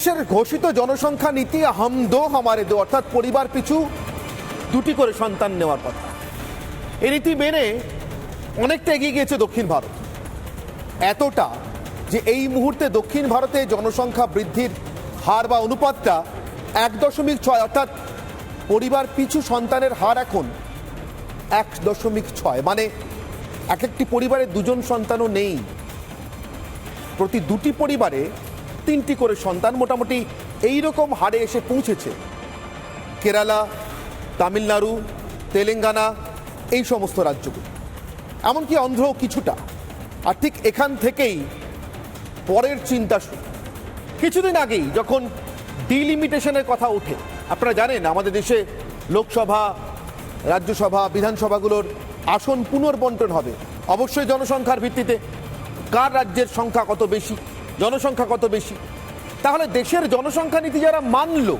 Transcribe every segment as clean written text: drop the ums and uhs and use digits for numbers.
দেশের ঘোষিত জনসংখ্যা নীতি হাম দো হামারে দো, অর্থাৎ পরিবার পিছু দুটি করে সন্তান নেওয়ার কথা। এই নীতি মেনে অনেকটা এগিয়ে গিয়েছে দক্ষিণ ভারত, এতটা যে এই মুহূর্তে দক্ষিণ ভারতে জনসংখ্যা বৃদ্ধির হার বা অনুপাতটা 1.6, অর্থাৎ পরিবার পিছু সন্তানের হার এখন 1.6, মানে এক একটি পরিবারে দুজন সন্তানও নেই, প্রতি দুটি পরিবারে তিনটি করে সন্তান। মোটামুটি এই রকম হারে এসে পৌঁছেছে কেরালা, তামিলনাড়ু, তেলেঙ্গানা, এই সমস্ত রাজ্যগুলো, এমনকি অন্ধ্র কিছুটা। আর ঠিক এখান থেকেই পরের চিন্তা শুরু। কিছুদিন আগেই যখন ডিলিমিটেশনের কথা ওঠে, আপনারা জানেন আমাদের দেশে লোকসভা, রাজ্যসভা, বিধানসভাগুলোর আসন পুনর্বন্টন হবে অবশ্যই জনসংখ্যার ভিত্তিতে, কার রাজ্যের সংখ্যা কত বেশি, জনসংখ্যা কত বেশি। তাহলে দেশের জনসংখ্যা নীতি যারা মানলো,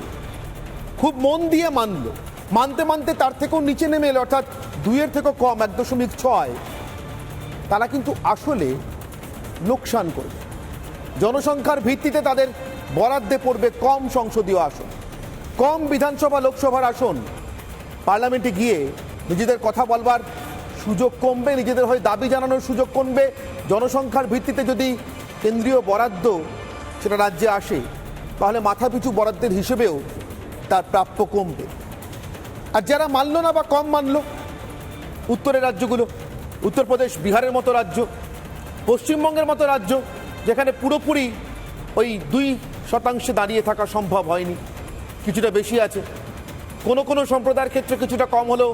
খুব মন দিয়ে মানলো, মানতে মানতে তার থেকেও নিচে নেমে এলো, অর্থাৎ 2-এর থেকেও কম 1.6, তারা কিন্তু আসলে লোকসান করবে। জনসংখ্যার ভিত্তিতে তাদের বরাদ্দে পড়বে কম সংসদীয় আসন, কম বিধানসভা লোকসভার আসন, পার্লামেন্টে গিয়ে নিজেদের কথা বলবার সুযোগ কমবে, নিজেদের হয়ে দাবি জানানোর সুযোগ কমবে। জনসংখ্যার ভিত্তিতে যদি কেন্দ্রীয় বরাদ্দ সেটা রাজ্যে আসে, তাহলে মাথাপিছু বরাদ্দের হিসেবেও তার প্রাপ্য কমবে। আর যারা মানল না বা কম মানল, উত্তরের রাজ্যগুলো, উত্তরপ্রদেশ, বিহারের মতো রাজ্য, পশ্চিমবঙ্গের মতো রাজ্য, যেখানে পুরোপুরি ওই 2% দাঁড়িয়ে থাকা সম্ভব হয়নি, কিছুটা বেশি আছে, কোনো কোনো সম্প্রদায়ের ক্ষেত্রে কিছুটা কম হলেও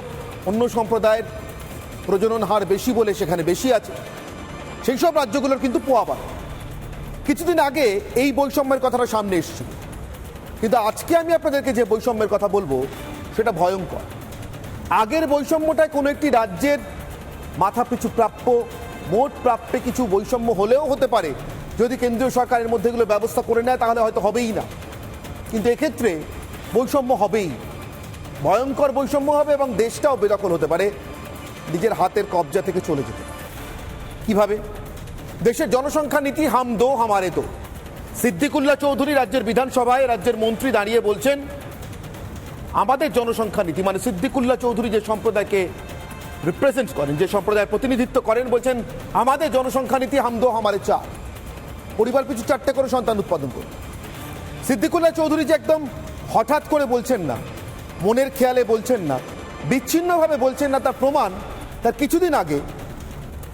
অন্য সম্প্রদায়ের প্রজনন হার বেশি বলে সেখানে বেশি আছে, সেই সব রাজ্যগুলোর কিন্তু পোয়াবার। কিছুদিন আগে এই বৈষম্যের কথাটা সামনে এসেছিল, কিন্তু আজকে আমি আপনাদেরকে যে বৈষম্যের কথা বলবো সেটা ভয়ঙ্কর। আগের বৈষম্যটায় কোনো একটি রাজ্যের মাথাপিছু প্রাপ্য, মোট প্রাপ্যে কিছু বৈষম্য হলেও হতে পারে, যদি কেন্দ্রীয় সরকারের মধ্যে এগুলো ব্যবস্থা করে নেয় তাহলে হয়তো হবেই না, কিন্তু এক্ষেত্রে বৈষম্য হবেই, ভয়ঙ্কর বৈষম্য হবে, এবং দেশটাও বেদখল হতে পারে, নিজের হাতের কবজা থেকে চলে যেতে পারে। কিভাবে? দেশের জনসংখ্যা নীতি হাম দো হামারে দো। সিদ্দিকুল্লাহ চৌধুরী রাজ্যের বিধানসভায় রাজ্যের মন্ত্রী দাঁড়িয়ে বলছেন, আমাদের জনসংখ্যা নীতি, মানে সিদ্দিকুল্লাহ চৌধুরী যে সম্প্রদায়কে রিপ্রেজেন্ট করেন, যে সম্প্রদায়ের প্রতিনিধিত্ব করেন, বলছেন আমাদের জনসংখ্যা নীতি হাম দো হামারে চার, পরিবার পিছু 4টে করে সন্তান উৎপাদন করুন। সিদ্দিকুল্লাহ চৌধুরী যে একদম হঠাৎ করে বলছেন না, মনের খেয়ালে বলছেন না, বিচ্ছিন্নভাবে বলছেন না, তার প্রমাণ তার কিছুদিন আগে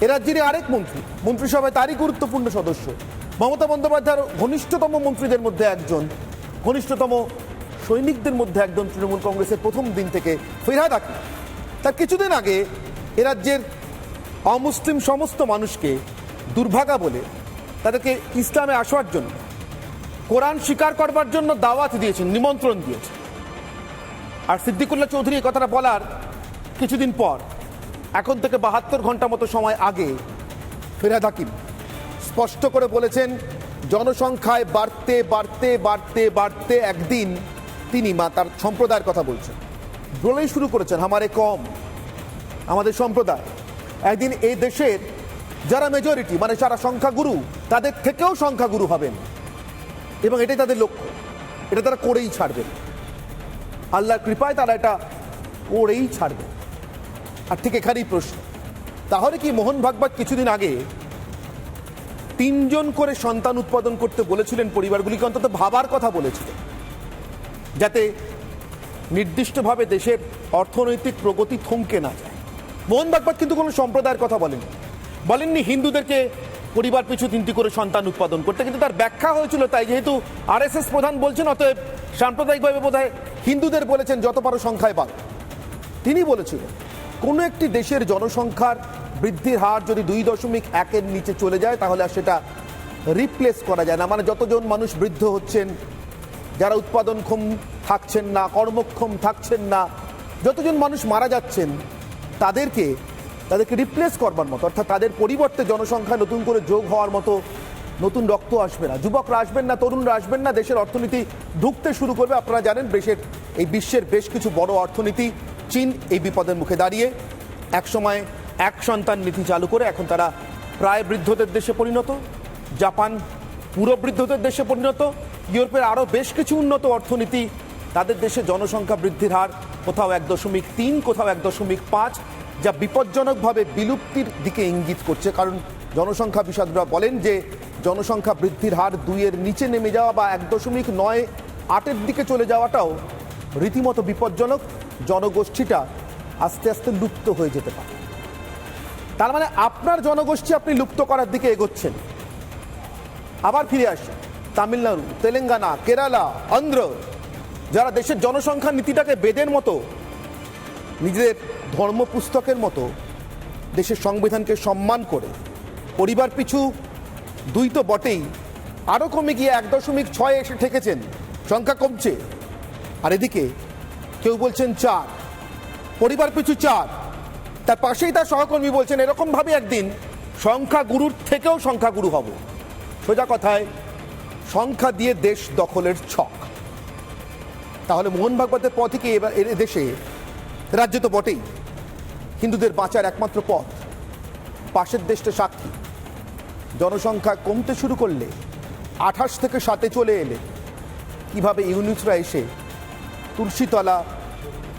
এ রাজ্যের আরেক মন্ত্রী, মন্ত্রিসভায় তারই গুরুত্বপূর্ণ সদস্য, মমতা বন্দ্যোপাধ্যায়ের ঘনিষ্ঠতম মন্ত্রীদের মধ্যে একজন, ঘনিষ্ঠতম সৈনিকদের মধ্যে একজন, তৃণমূল কংগ্রেসের প্রথম দিন থেকে ফিরহাদ হাকিম, তার কিছুদিন আগে এ রাজ্যের অমুসলিম সমস্ত মানুষকে দুর্ভাগা বলে তাদেরকে ইসলামে আসার জন্য, কোরআন স্বীকার করবার জন্য দাওয়াত দিয়েছেন, নিমন্ত্রণ দিয়েছেন। আর সিদ্দিকুল্লাহ চৌধুরী এই কথাটা বলার কিছুদিন পর, এখন থেকে 72 ঘন্টা মতো সময় আগে, ফিরহাদ হাকিম স্পষ্ট করে বলেছেন, জনসংখ্যায় বাড়তে বাড়তে বাড়তে বাড়তে একদিন তিনি, তার সম্প্রদায়ের কথা বলছেন, বলেই শুরু করেছেন হামারে কম, আমাদের সম্প্রদায় একদিন এই দেশের যারা মেজরিটি, মানে যারা সংখ্যাগুরু, তাদের থেকেও সংখ্যাগুরু হবেন, এবং এটাই তাদের লক্ষ্য, এটা তারা করেই ছাড়বেন, আল্লাহর কৃপায় তারা এটা করেই ছাড়বে। আর ঠিক এখানেই প্রশ্ন, তাহলে কি মোহন ভাগবত কিছুদিন আগে 3 জন করে সন্তান উৎপাদন করতে বলেছিলেন পরিবারগুলিকে, অন্তত ভাবার কথা বলেছিলেন, যাতে নির্দিষ্টভাবে দেশের অর্থনৈতিক প্রগতি থমকে না যায়। মোহন ভাগবত কিন্তু কোনো সম্প্রদায়ের কথা বলেননি হিন্দুদেরকে পরিবার পিছু 3টি করে সন্তান উৎপাদন করতে, কিন্তু তার ব্যাখ্যা হয়েছিল তাই, যেহেতু আরএসএস প্রধান বলছেন, অতএব সাম্প্রদায়িকভাবে বোধহয় হিন্দুদের বলেছেন যত পারো সংখ্যায় বাড়ো। তিনি বলেছিলেন, কোনো একটি দেশের জনসংখ্যার বৃদ্ধির হার যদি 2.1-এর নিচে চলে যায়, তাহলে আর সেটা রিপ্লেস করা যায় না। মানে যতজন মানুষ বৃদ্ধ হচ্ছেন, যারা উৎপাদনক্ষম থাকছেন না, কর্মক্ষম থাকছেন না, যতজন মানুষ মারা যাচ্ছেন, তাদেরকে রিপ্লেস করবার মতো, অর্থাৎ তাদের পরিবর্তে জনসংখ্যা নতুন করে যোগ হওয়ার মতো নতুন রক্ত আসবে না, যুবকরা আসবেন না, তরুণরা আসবেন না, দেশের অর্থনীতি ঢুকতে শুরু করবে। আপনারা জানেন বিশ্বের বেশ কিছু বড় অর্থনীতি, চীন এই বিপদের মুখে দাঁড়িয়ে একসময় এক সন্তান নীতি চালু করে এখন তারা প্রায় বৃদ্ধদের দেশে পরিণত, জাপান পুরো বৃদ্ধদের দেশে পরিণত, ইউরোপের আরও বেশ কিছু উন্নত অর্থনীতি, তাদের দেশে জনসংখ্যা বৃদ্ধির হার কোথাও 1.3, কোথাও 1.5, যা বিপজ্জনকভাবে বিলুপ্তির দিকে ইঙ্গিত করছে। কারণ জনসংখ্যা বিশারদরা বলেন যে জনসংখ্যা বৃদ্ধির হার 2-এর নিচে নেমে যাওয়া বা 1.98-এর দিকে চলে যাওয়াটাও রীতিমতো বিপজ্জনক। জনগোষ্ঠীটা আস্তে আস্তে লুপ্ত হয়ে যেতে পারে। তার মানে আপনার জনগোষ্ঠী আপনি লুপ্ত করার দিকে এগোচ্ছেন। আবার ফিরে আসি তামিলনাড়ু, তেলেঙ্গানা, কেরালা, অন্ধ্র, যারা দেশের জনসংখ্যা নীতিটাকে বেদের মতো, নিজেদের ধর্মপুস্তকের মতো দেশের সংবিধানকে সম্মান করে পরিবার পিছু 2 তো বটেই, আরও কমে গিয়ে 1.6 এসে ঠেকেছেন, সংখ্যা কমছে। আর এদিকে কেউ বলছেন 4, পরিবার পিছু 4, তার পাশেই তার সহকর্মী বলছেন এরকমভাবে একদিন সংখ্যাগুরুর থেকেও সংখ্যাগুরু হব। সোজা কথায় সংখ্যা দিয়ে দেশ দখলের ছক। তাহলে মোহন ভাগবতের পথে কি এবার দেশে, রাজ্য তো বটেই, হিন্দুদের বাঁচার একমাত্র পথ? পাশের দেশটা সাক্ষী। জনসংখ্যা কমতে শুরু করলে 28 থেকে 7-এ চলে এলে কিভাবে ইউনিটরা এসে তুলসীতলা,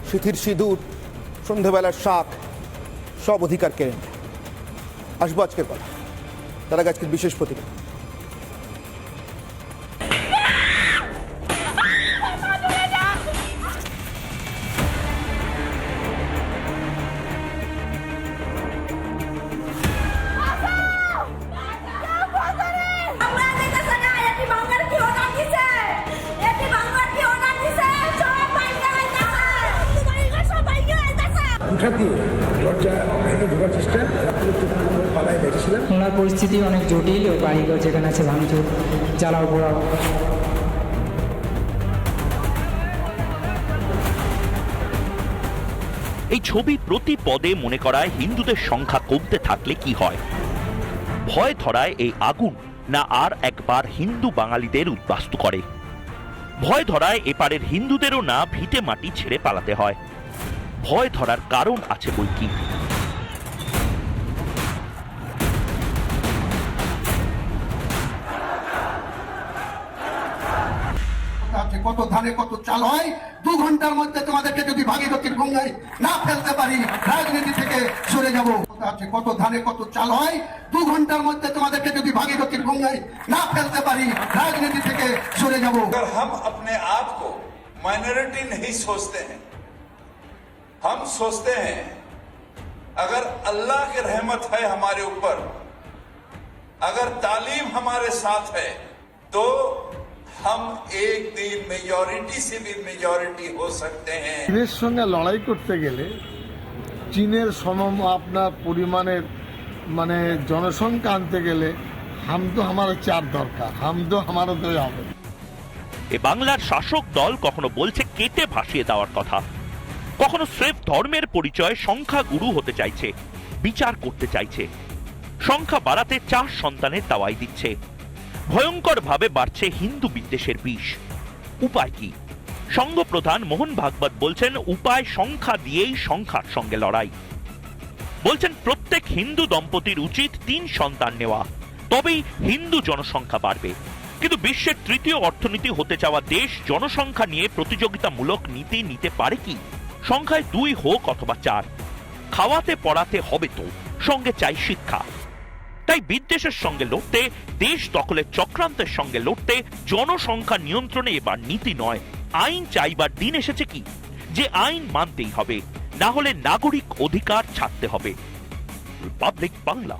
সিথির সিঁদুর, সন্ধেবেলার শাক সব অধিকার কেড়ে নেয়। আসবো আজকের কথা, তার আগে আজকের বিশেষ প্রতিবেদন। ওনার পরিস্থিতি অনেক জটিল, বাড়িঘর যেখানে আছে ভাঙচুর, জ্বালাও পোড়াও। এই ছবি প্রতি পদে মনে করায় হিন্দুদের সংখ্যা কমতে থাকলে কি হয়। ভয় ধরায় এই আগুন না আর একবার হিন্দু বাঙালিদের উদ্বাস্তু করে। ভয় ধরায় এপারের হিন্দুদেরও না ভিটে মাটি ছেড়ে পালাতে হয়। ভয় ধরার কারণ আছে বই কি। কত ধানে কত চাল হয়, 2 ঘন্টার মধ্যে তোমাদেরকে যদি ভাগীরথীর গঙ্গায় না ফেলতে পারি রাজনীতি থেকে সরে যাব। কত ধানে কত চাল হয়, 2 ঘন্টার মধ্যে তোমাদেরকে যদি ভাগীরথীর গঙ্গায় না ফেলতে পারি রাজনীতি থেকে সরে যাব। अगर हम अपने आप को माइनॉरिटी नहीं सोचते हैं, हम सोचते हैं अगर अल्लाह की रहमत है हमारे ऊपर, अगर तालीम हमारे साथ है, तो हम एक दिन मेजॉरिटी से भी मेजॉरिटी हो सकते हैं। চীনের সঙ্গে লড়াই করতে গেলে চীনের সম আপনার পরিমাণের মানে জনসংখ্যা আনতে গেলে হাম তো আমার 4 দরকার, হাম তো আমার 2 হবে। এ বাংলার শাসক দল কখনো বলছে কেটে ভাসিয়ে দেওয়ার কথা, কখনো স্রেফ ধর্মের পরিচয়ে সংখ্যা গুরু হতে চাইছে, বিচার করতে চাইছে। সংখ্যা বাড়াতে 4 সন্তানের দাওয়াই দিচ্ছে। ভয়ঙ্কর ভাবে বাড়ছে হিন্দু বিদ্বেষের বিষ। উপায় কি? সংঘ প্রধান মোহন ভাগবত বলছেন উপায় সংখ্যা দিয়েই সংখ্যার সঙ্গে লড়াই। বলছেন প্রত্যেক হিন্দু দম্পতির উচিত 3 সন্তান নেওয়া, তবেই হিন্দু জনসংখ্যা বাড়বে। কিন্তু বিশ্বের 3য় অর্থনীতি হতে যাওয়া দেশ জনসংখ্যা নিয়ে প্রতিযোগিতামূলক নীতি নিতে পারে কি? সংখ্যায় 2 হোক অথবা 4, খাওয়াতে পড়াতে হবে তো, সঙ্গে চাই শিক্ষা। তাই বিদ্বেষের সঙ্গে লড়তে, দেশ দখলের চক্রান্তের সঙ্গে লড়তে জনসংখ্যা নিয়ন্ত্রণে এবার নীতি নয়, আইন চাইবার দিন এসেছে কি, যে আইন মানতেই হবে, না হলে নাগরিক অধিকার ছাড়তে হবে। রিপাবলিক বাংলা।